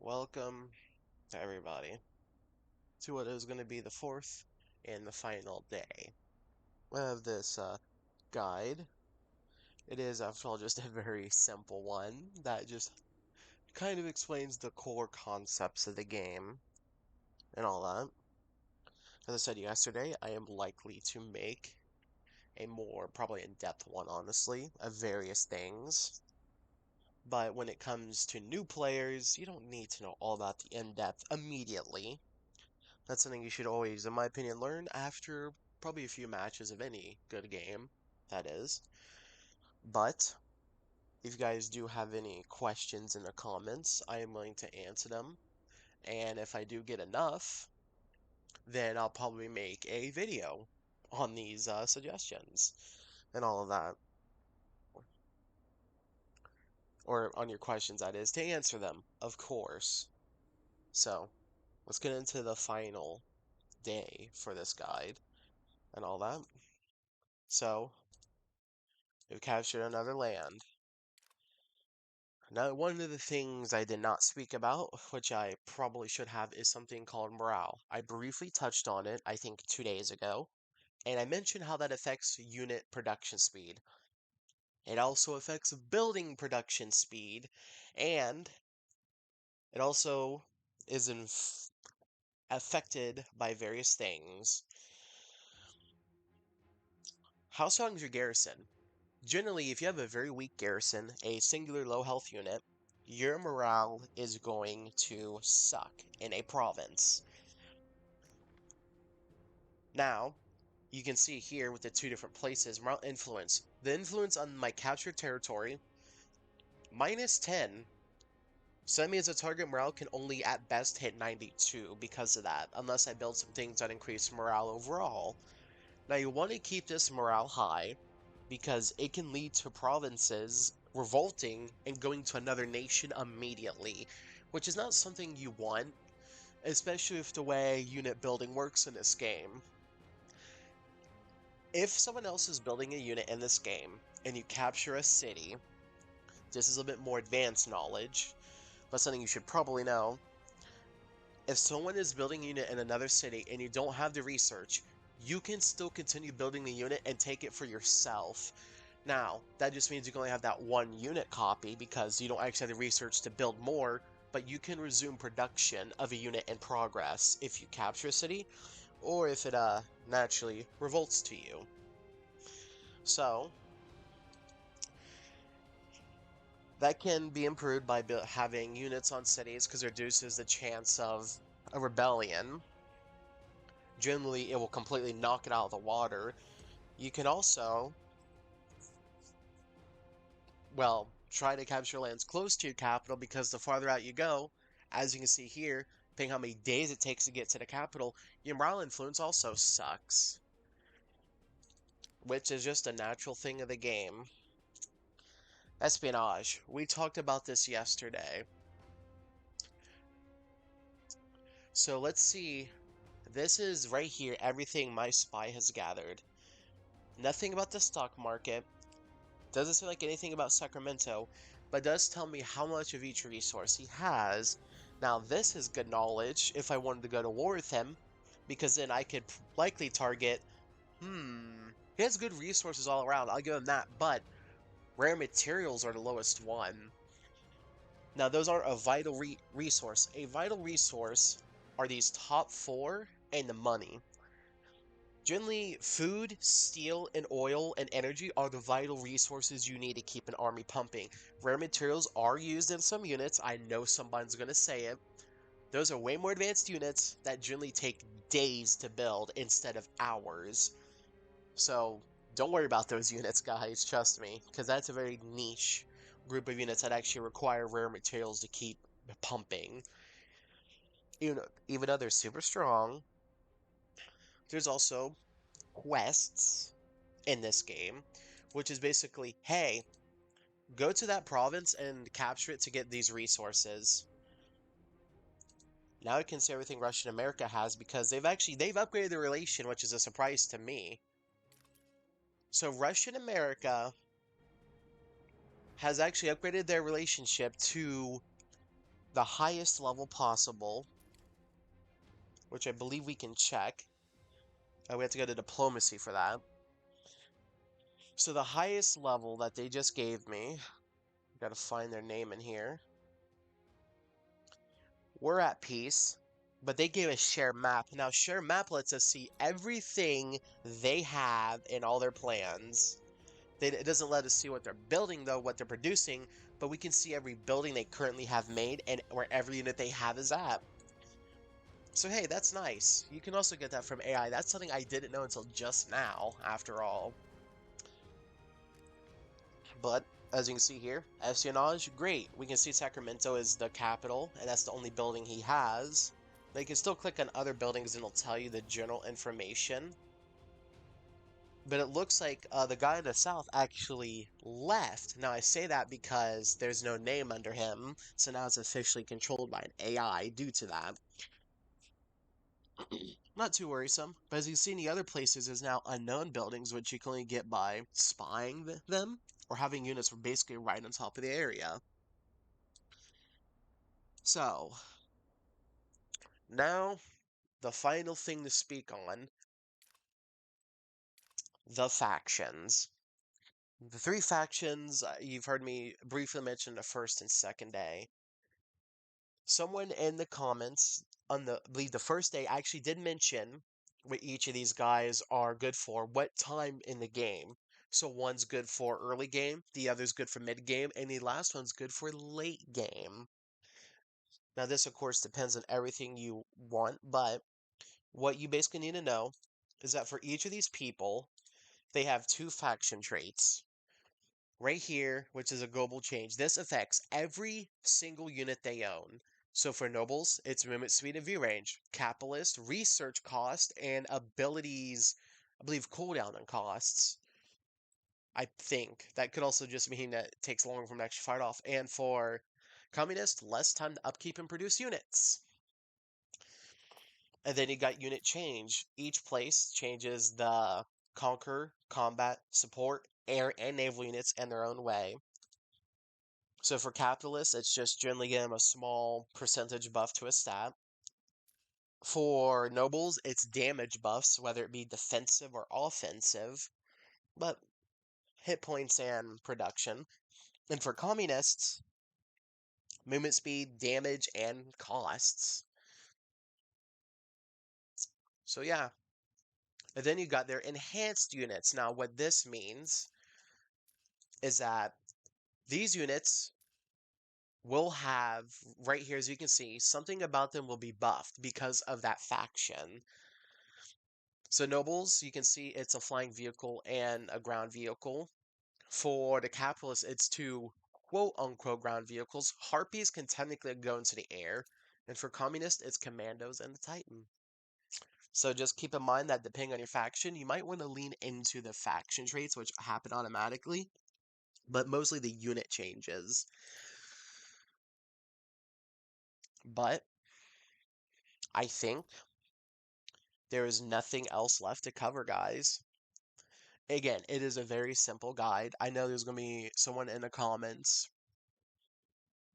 welcome to everybody to what is going to be the fourth and the final day of this guide. It is, after all, just a very simple one that just kind of explains the core concepts of the game and all that. As I said yesterday, I am likely to make a more probably in-depth one, honestly, of various things. But when it comes to new players, you don't need to know all about the in-depth immediately. That's something you should always, in my opinion, learn after probably a few matches of any good game, that is. But if you guys do have any questions in the comments, I am willing to answer them. And if I do get enough, then I'll probably make a video on these suggestions and all of that. Or on your questions, that is, to answer them, of course. So, let's get into the final day for this guide and all that. So, we've captured another land. Now, one of the things I did not speak about, which I probably should have, is something called morale. I briefly touched on it, I think 2 days ago, and I mentioned how that affects unit production speed. It also affects building production speed, and it also is affected by various things. How strong is your garrison? Generally, if you have a very weak garrison, a singular low health unit, your morale is going to suck in a province. Now, you can see here with the two different places, morale influence. The influence on my captured territory, -10. So that means the target morale can only at best hit 92 because of that, unless I build some things that increase morale overall. Now you want to keep this morale high, because it can lead to provinces revolting and going to another nation immediately, which is not something you want, especially with the way unit building works in this game. If someone else is building a unit in this game, and you capture a city, this is a bit more advanced knowledge, but something you should probably know. If someone is building a unit in another city and you don't have the research, you can still continue building the unit and take it for yourself. Now, that just means you can only have that one unit copy because you don't actually have the research to build more, but you can resume production of a unit in progress if you capture a city, or if it naturally revolts to you. So, that can be improved by having units on cities because it reduces the chance of a rebellion. Generally, it will completely knock it out of the water. You can also, well, try to capture lands close to your capital because the farther out you go, as you can see here, depending how many days it takes to get to the capital, your morale influence also sucks. Which is just a natural thing of the game. Espionage. We talked about this yesterday. So let's see. This is right here, everything my spy has gathered. Nothing about the stock market. Doesn't say like anything about Sacramento, but does tell me how much of each resource he has. Now this is good knowledge if I wanted to go to war with him, because then I could likely target, he has good resources all around, I'll give him that, but rare materials are the lowest one. Now those aren't a vital resource. A vital resource are these top four and the money. Generally, food, steel, and oil and energy are the vital resources you need to keep an army pumping. Rare materials are used in some units. I know someone's going to say it. Those are way more advanced units that generally take days to build instead of hours. So don't worry about those units, guys, trust me, because that's a very niche group of units that actually require rare materials to keep pumping. Even though they're super strong, there's also quests in this game, which is basically, hey, go to that province and capture it to get these resources. Now I can see everything Russia and America has because they've upgraded their relation, which is a surprise to me. So Russia and America has actually upgraded their relationship to the highest level possible, which I believe we can check. We have to go to diplomacy for that. So the highest level that they just gave me, gotta find their name in here. We're at peace, but they gave us share map. Now share map lets us see everything they have in all their plans. It doesn't let us see what they're building though, what they're producing, but we can see every building they currently have made and where every unit they have is at. So hey, that's nice. You can also get that from AI. That's something I didn't know until just now, after all. But as you can see here, espionage, great. We can see Sacramento is the capital, and that's the only building he has. Now you can still click on other buildings and it'll tell you the general information. But it looks like the guy in the south actually left. Now I say that because there's no name under him, so now it's officially controlled by an AI due to that. Not too worrisome, but as you see in the other places, there's now unknown buildings which you can only get by spying them or having units basically right on top of the area. So, now the final thing to speak on, the factions. The three factions, you've heard me briefly mention the first and second day. Someone in the comments on I believe the first day actually did mention what each of these guys are good for, what time in the game. So one's good for early game, the other's good for mid game, and the last one's good for late game. Now this of course depends on everything you want, but what you basically need to know is that for each of these people, they have two faction traits right here, which is a global change. This affects every single unit they own. So for nobles, it's movement speed and view range. Capitalist, research cost, and abilities, I believe cooldown on costs. I think that could also just mean that it takes longer for them to actually fight off. And for communist, less time to upkeep and produce units. And then you got unit change. Each place changes the conquer, combat, support, air, and naval units in their own way. So for capitalists, it's just generally giving them a small percentage buff to a stat. For nobles, it's damage buffs, whether it be defensive or offensive, but hit points and production. And for communists, movement speed, damage, and costs. So yeah. And then you got their enhanced units. Now, what this means is that these units will have, right here, as you can see, something about them will be buffed because of that faction. So nobles, you can see it's a flying vehicle and a ground vehicle. For the capitalists, it's two quote-unquote ground vehicles. Harpies can technically go into the air. And for communists, it's commandos and the Titan. So just keep in mind that depending on your faction, you might want to lean into the faction traits, which happen automatically. But mostly the unit changes. But I think there is nothing else left to cover, guys. Again, it is a very simple guide. I know there's going to be someone in the comments.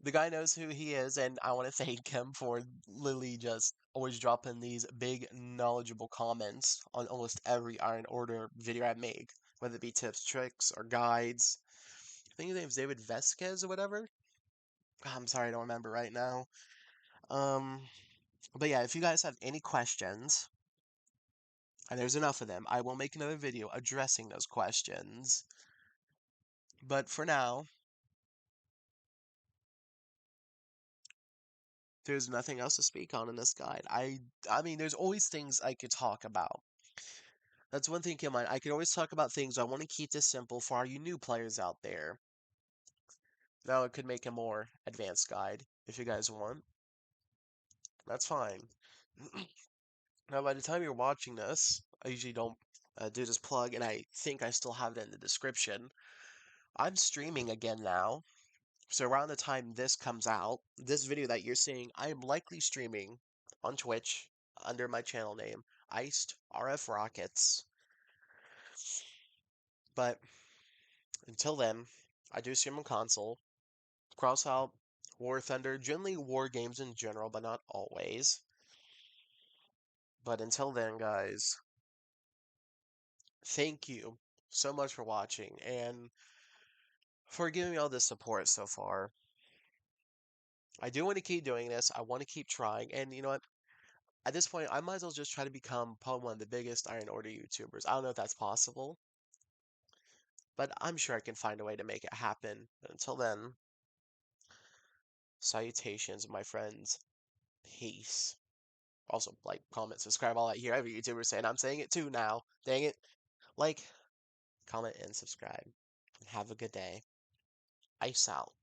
The guy knows who he is, and I want to thank him for literally just always dropping these big, knowledgeable comments on almost every Iron Order video I make, whether it be tips, tricks, or guides. I think his name's David Vesquez or whatever. I'm sorry, I don't remember right now. But yeah, if you guys have any questions, and there's enough of them, I will make another video addressing those questions. But for now, there's nothing else to speak on in this guide. I mean, there's always things I could talk about. That's one thing, keep in mind. I could always talk about things. I want to keep this simple for all you new players out there. Now, it could make a more advanced guide if you guys want. That's fine. Now, by the time you're watching this, I usually don't do this plug, and I think I still have it in the description. I'm streaming again now. So around the time this comes out, this video that you're seeing, I am likely streaming on Twitch under my channel name, Iced RF Rockets. But until then, I do stream on console. Cross out War Thunder, generally war games in general, but not always. But until then, guys, thank you so much for watching and for giving me all this support so far. I do want to keep doing this. I want to keep trying. And you know what? At this point, I might as well just try to become probably one of the biggest Iron Order YouTubers. I don't know if that's possible, but I'm sure I can find a way to make it happen. But until then, salutations, my friends. Peace. Also, like, comment, subscribe, all that. Here, every YouTuber saying I'm saying it too now. Dang it. Like, comment, and subscribe. And have a good day. Ice out.